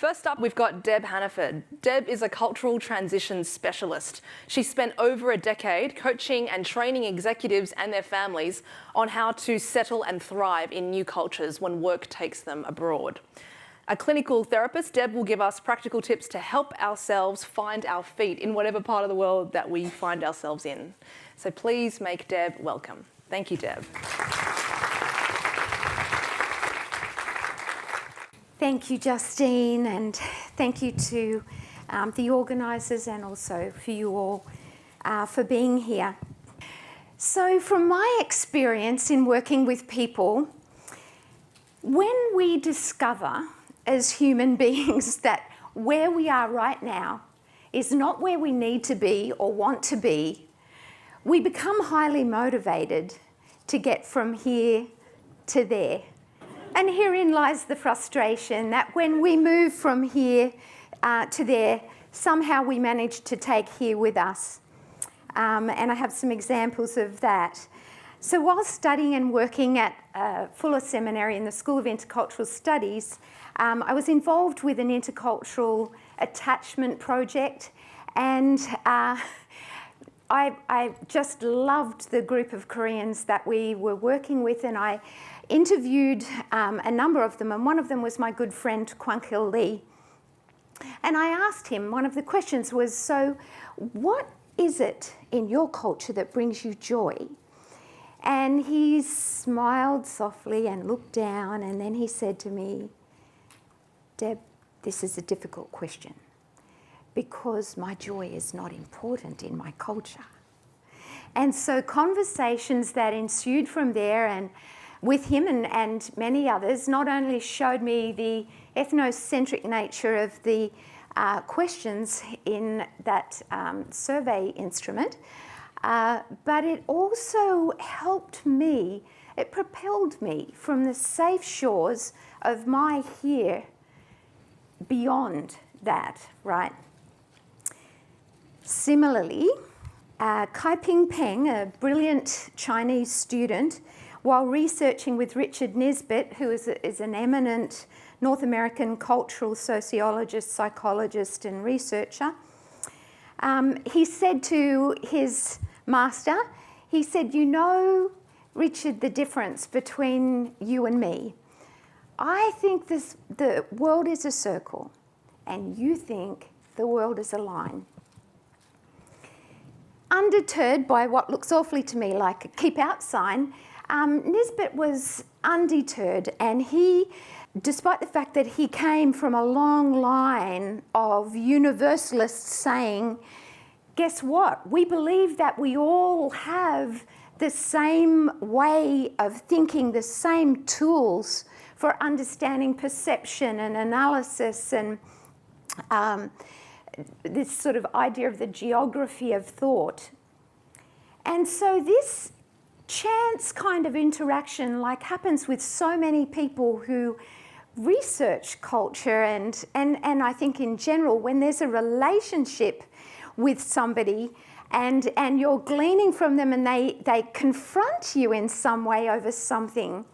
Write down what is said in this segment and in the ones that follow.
First up, we've got Deb Hannaford. Deb is a cultural transition specialist. She spent over a decade coaching and training executives and their families on how to settle and thrive in new cultures when work takes them abroad. A clinical therapist, Deb will give us practical tips to help ourselves find our feet in whatever part of the world that we find ourselves in. So please make Deb welcome. Thank you, Deb. Thank you, Justine, and thank you to the organisers and also for you all for being here. So from my experience in working with people, when we discover as human beings that where we are right now is not where we need to be or want to be, we become highly motivated to get from here to there. And herein lies the frustration that when we move from here to there, somehow we manage to take here with us. And I have some examples of that. So while studying and working at Fuller Seminary in the School of Intercultural Studies, I was involved with an intercultural attachment project, and I just loved the group of Koreans that we were working with, and I interviewed a number of them, and one of them was my good friend Kwang-Kil Lee. And I asked him, one of the questions was, so what is it in your culture that brings you joy? And he smiled softly and looked down, and then he said to me, Deb, this is a difficult question because my joy is not important in my culture. And so conversations that ensued from there and with him and many others not only showed me the ethnocentric nature of the questions in that survey instrument, but it also helped me, it propelled me from the safe shores of my here beyond that, right? Similarly, Kai Ping Peng, a brilliant Chinese student, while researching with Richard Nisbett, who is an eminent North American cultural sociologist, psychologist, and researcher, he said to his master, he said, you know, Richard, the difference between you and me. I think the world is a circle, and you think the world is a line. Undeterred by what looks awfully to me like a keep out sign, Nisbett was undeterred, and he, despite the fact that he came from a long line of universalists saying, guess what? We believe that we all have the same way of thinking, the same tools for understanding perception and analysis and this sort of idea of the geography of thought. And so this chance kind of interaction, like happens with so many people who research culture and I think in general, when there's a relationship with somebody and you're gleaning from them and they confront you in some way over something,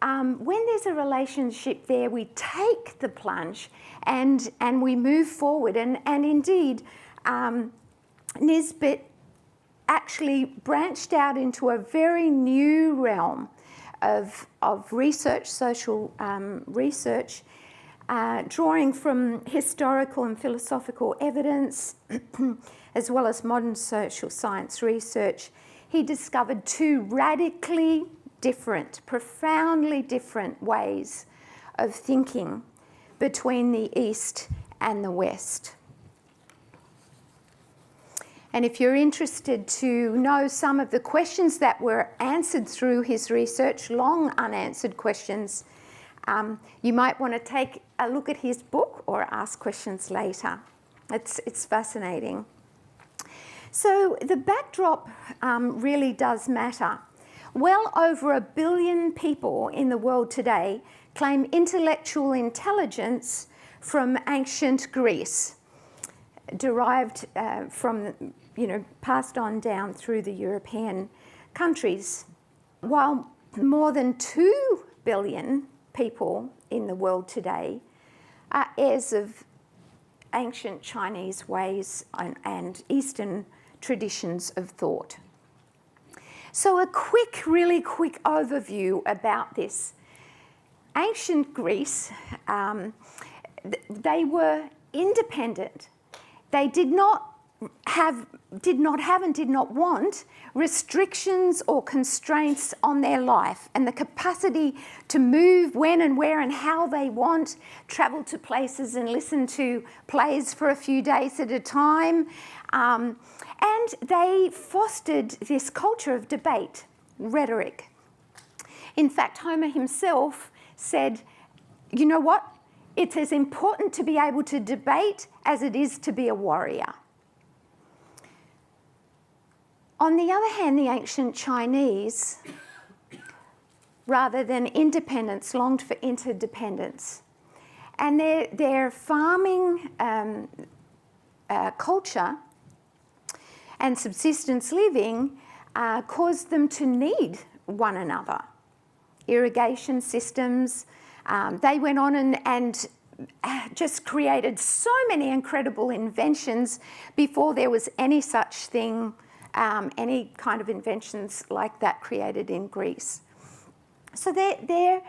when there's a relationship there, we take the plunge and we move forward. And indeed, Nisbett actually branched out into a very new realm of research, social research, drawing from historical and philosophical evidence, as well as modern social science research. He discovered two radically different, profoundly different ways of thinking between the East and the West. And if you're interested to know some of the questions that were answered through his research, long unanswered questions, you might want to take a look at his book or ask questions later. It's fascinating. So the backdrop really does matter. Well over 1 billion people in the world today claim intellectual intelligence from ancient Greece, derived from, passed on down through the European countries, while more than 2 billion people in the world today are heirs of ancient Chinese ways and Eastern traditions of thought. So a really quick overview about this. Ancient Greece, they were independent. They did not have and did not want restrictions or constraints on their life, and the capacity to move when and where and how they want, travel to places and listen to plays for a few days at a time. And they fostered this culture of debate, rhetoric. In fact, Homer himself said, you know what? It's as important to be able to debate as it is to be a warrior. On the other hand, the ancient Chinese, rather than independence, longed for interdependence. And their farming culture and subsistence living caused them to need one another. Irrigation systems, they went on and just created so many incredible inventions before there was any such thing, any kind of inventions like that created in Greece. So they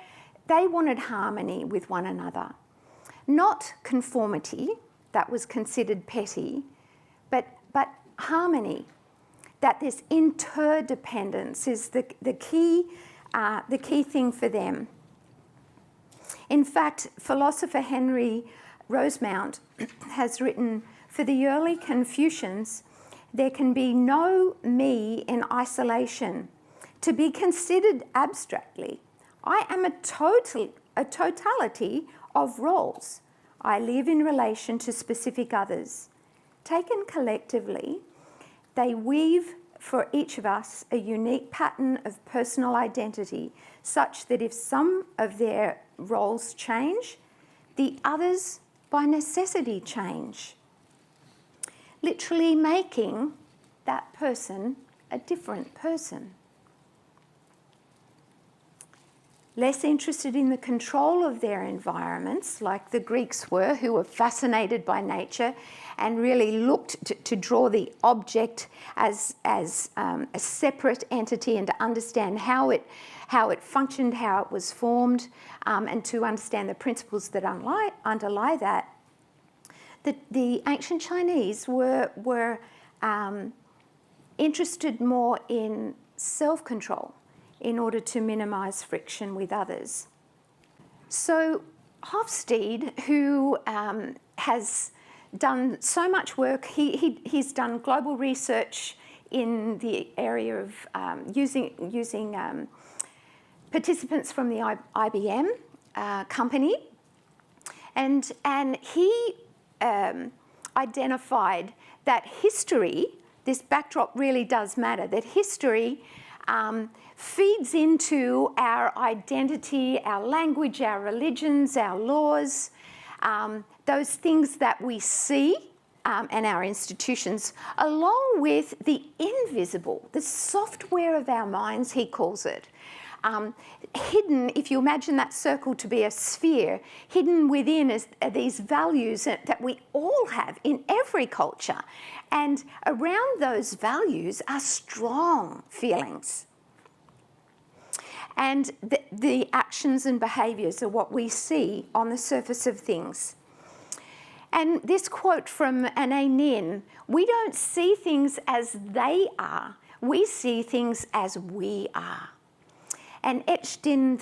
wanted harmony with one another, not conformity, that was considered petty, but harmony, that this interdependence is the key thing for them. In fact, philosopher Henry Rosemount has written, for the early Confucians, there can be no me in isolation. To be considered abstractly, I am a totality of roles. I live in relation to specific others. Taken collectively, they weave for each of us a unique pattern of personal identity, such that if some of their roles change, the others by necessity change, literally making that person a different person. Less interested in the control of their environments, like the Greeks were, who were fascinated by nature and really looked to draw the object as a separate entity and to understand how it functioned, how it was formed, and to understand the principles that underlie that. The ancient Chinese were interested more in self-control in order to minimise friction with others. So Hofstede, who has done so much work, he's done global research in the area of using participants from the IBM company, and he identified that history, this backdrop really does matter, that history feeds into our identity, our language, our religions, our laws, those things that we see, and our institutions, along with the invisible, the software of our minds, he calls it. Hidden, if you imagine that circle to be a sphere, hidden within is these values that we all have in every culture. And around those values are strong feelings. And the actions and behaviours are what we see on the surface of things. And this quote from Anne Nin, we don't see things as they are, we see things as we are. And etched in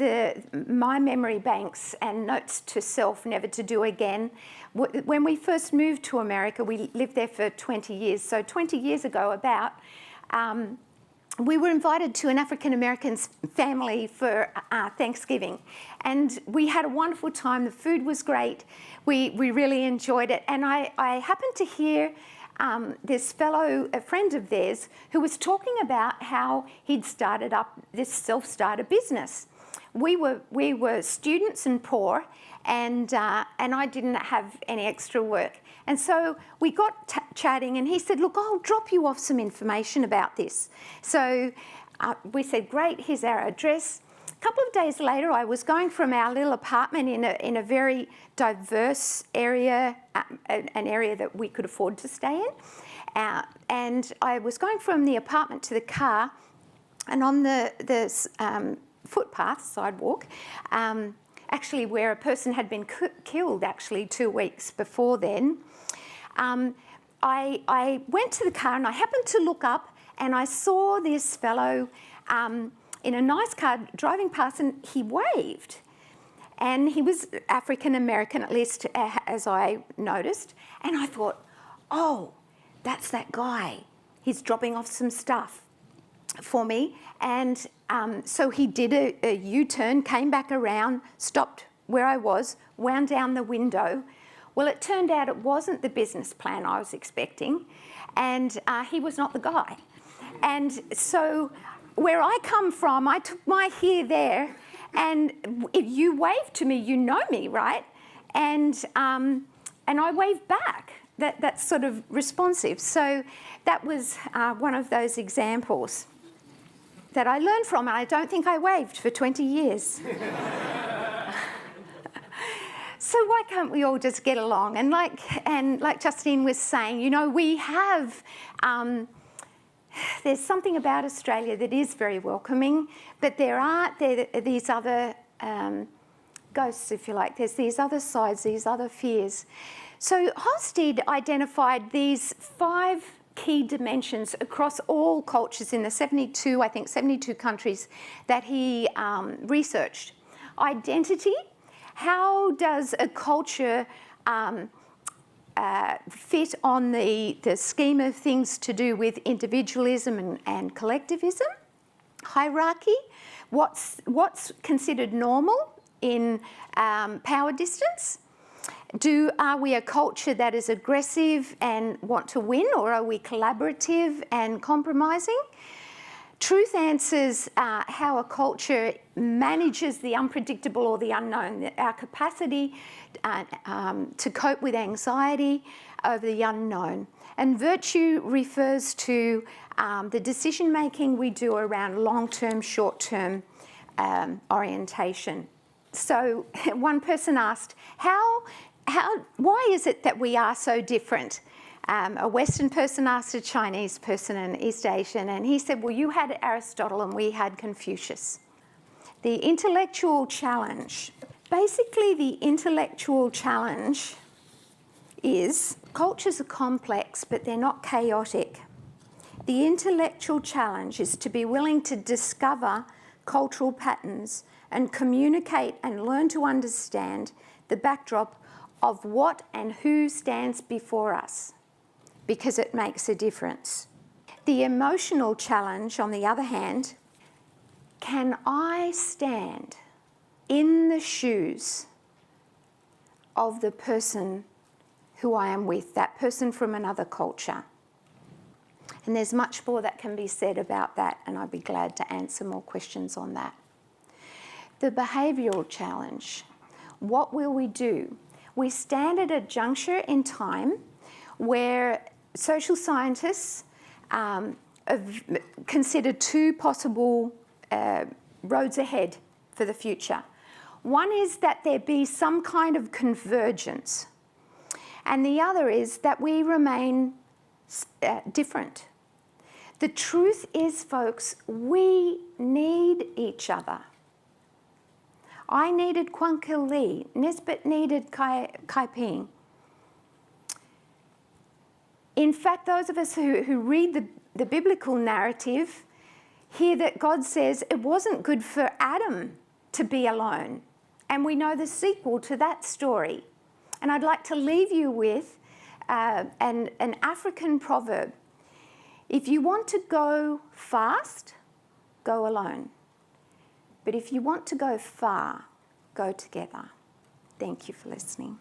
my memory banks and notes to self, never to do again. When we first moved to America, we lived there for 20 years. So 20 years ago, we were invited to an African-American family for Thanksgiving. And we had a wonderful time. The food was great. We really enjoyed it. And I happened to hear this fellow, a friend of theirs, who was talking about how he'd started up this self-starter business. We were students and poor, and I didn't have any extra work. And so we got chatting, and he said, look, I'll drop you off some information about this. So we said, great, here's our address. A couple of days later, I was going from our little apartment in a very diverse area, an area that we could afford to stay in. And I was going from the apartment to the car, and on the footpath, sidewalk, actually where a person had been killed actually 2 weeks before then, I went to the car and I happened to look up and I saw this fellow in a nice car driving past, and he waved. And he was African American, at least as I noticed. And I thought, oh, that's that guy. He's dropping off some stuff for me. And so he did a U-turn, came back around, stopped where I was, wound down the window. Well, it turned out it wasn't the business plan I was expecting, and he was not the guy. And so where I come from, I took my here, there, and if you wave to me, you know me, right? And I waved back. That's sort of responsive. So that was one of those examples that I learned from, and I don't think I waved for 20 years. So why can't we all just get along? And like Justine was saying, you know, we have, there's something about Australia that is very welcoming, but there are these other ghosts, if you like. There's these other sides, these other fears. So Hosted identified these 5 key dimensions across all cultures in the 72 countries that he researched. Identity. How does a culture fit on the scheme of things to do with individualism and collectivism? Hierarchy. What's considered normal in power distance? Are we a culture that is aggressive and want to win, or are we collaborative and compromising? Truth answers how a culture manages the unpredictable or the unknown, our capacity to cope with anxiety over the unknown. And virtue refers to the decision-making we do around long-term, short-term orientation. So one person asked, why is it that we are so different? A Western person asked a Chinese person, an East Asian, and he said, well, you had Aristotle and we had Confucius. The intellectual challenge. Basically, the intellectual challenge is cultures are complex, but they're not chaotic. The intellectual challenge is to be willing to discover cultural patterns and communicate and learn to understand the backdrop of what and who stands before us, because it makes a difference. The emotional challenge, on the other hand, can I stand in the shoes of the person who I am with, that person from another culture? And there's much more that can be said about that, and I'd be glad to answer more questions on that. The behavioural challenge. What will we do? We stand at a juncture in time where social scientists have considered 2 possible roads ahead for the future. One is that there be some kind of convergence, and the other is that we remain different. The truth is, folks, we need each other. I needed Kwang Kil Lee. Nisbet needed Kai Ping. In fact, those of us who read the biblical narrative hear that God says it wasn't good for Adam to be alone. And we know the sequel to that story. And I'd like to leave you with an African proverb. If you want to go fast, go alone. But if you want to go far, go together. Thank you for listening.